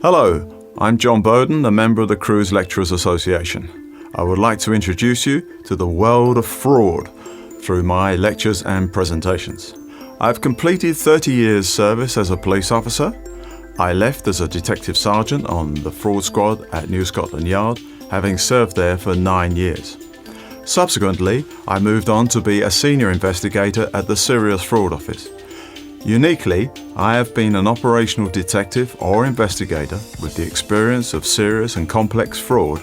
Hello, I'm John Bowden, a member of the Cruise Lecturers Association. I would like to introduce you to the world of fraud through my lectures and presentations. I've completed 30 years service as a police officer. I left as a detective sergeant on the fraud squad at New Scotland Yard, having served there for 9 years. Subsequently, I moved on to be a senior investigator at the Serious Fraud Office. Uniquely, I have been an operational detective or investigator with the experience of serious and complex fraud,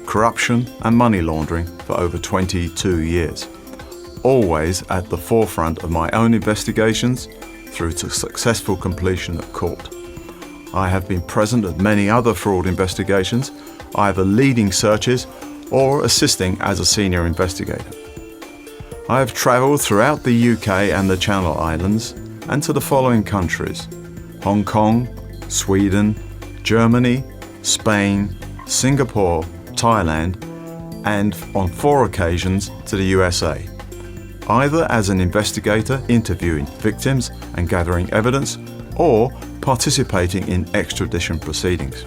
corruption and money laundering for over 22 years, always at the forefront of my own investigations through to successful completion at court. I have been present at many other fraud investigations, either leading searches or assisting as a senior investigator. I have travelled throughout the UK and the Channel Islands and to the following countries: Hong Kong, Sweden, Germany, Spain, Singapore, Thailand, and on 4 occasions to the USA, either as an investigator interviewing victims and gathering evidence, or participating in extradition proceedings.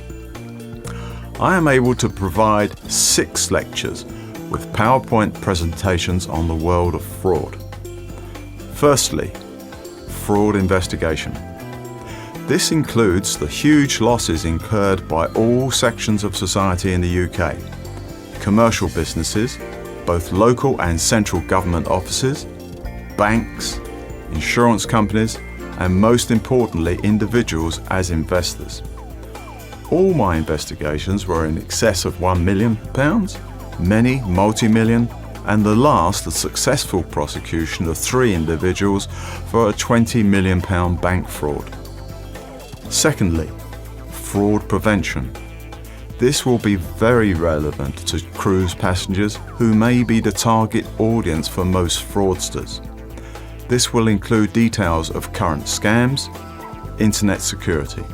I am able to provide 6 lectures with PowerPoint presentations on the world of fraud. Firstly, fraud investigation. This includes the huge losses incurred by all sections of society in the UK, commercial businesses, both local and central government offices, banks, insurance companies, and most importantly, individuals as investors. All my investigations were in excess of £1 million, many multi-million, and the last a successful prosecution of 3 individuals for a £20 million bank fraud. Secondly, fraud prevention. This will be very relevant to cruise passengers who may be the target audience for most fraudsters. This will include details of current scams, internet security.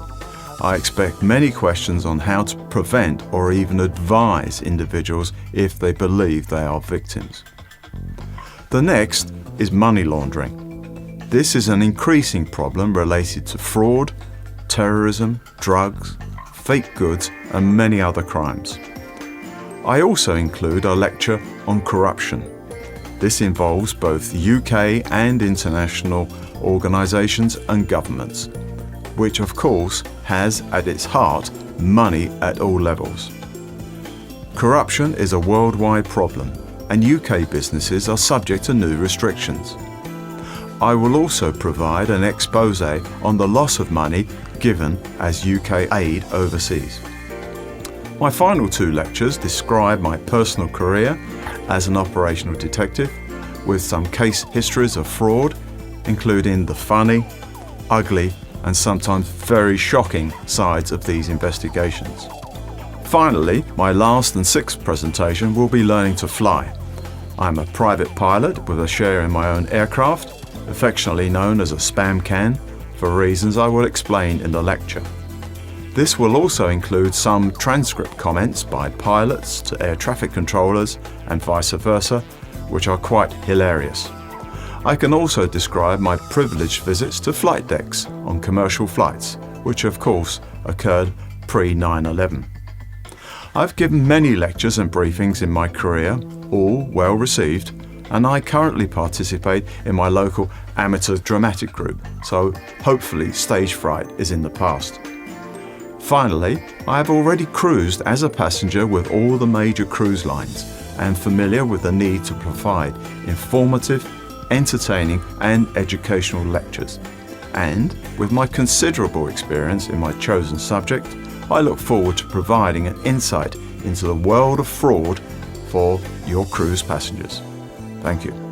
I expect many questions on how to prevent or even advise individuals if they believe they are victims. The next is money laundering. This is an increasing problem related to fraud, terrorism, drugs, fake goods, and many other crimes. I also include a lecture on corruption. This involves both UK and international organisations and governments, which of course has at its heart money at all levels. Corruption is a worldwide problem, and UK businesses are subject to new restrictions. I will also provide an expose on the loss of money given as UK aid overseas. My final 2 lectures describe my personal career as an operational detective, with some case histories of fraud, including the funny, ugly, and sometimes very shocking sides of these investigations. Finally, my last and 6th presentation will be learning to fly. I'm a private pilot with a share in my own aircraft, affectionately known as a spam can, for reasons I will explain in the lecture. This will also include some transcript comments by pilots to air traffic controllers and vice versa, which are quite hilarious. I can also describe my privileged visits to flight decks on commercial flights, which of course occurred pre-9/11. I've given many lectures and briefings in my career, all well received, and I currently participate in my local amateur dramatic group, so hopefully stage fright is in the past. Finally, I have already cruised as a passenger with all the major cruise lines and familiar with the need to provide informative, entertaining and educational lectures. And with my considerable experience in my chosen subject, I look forward to providing an insight into the world of fraud for your cruise passengers. Thank you.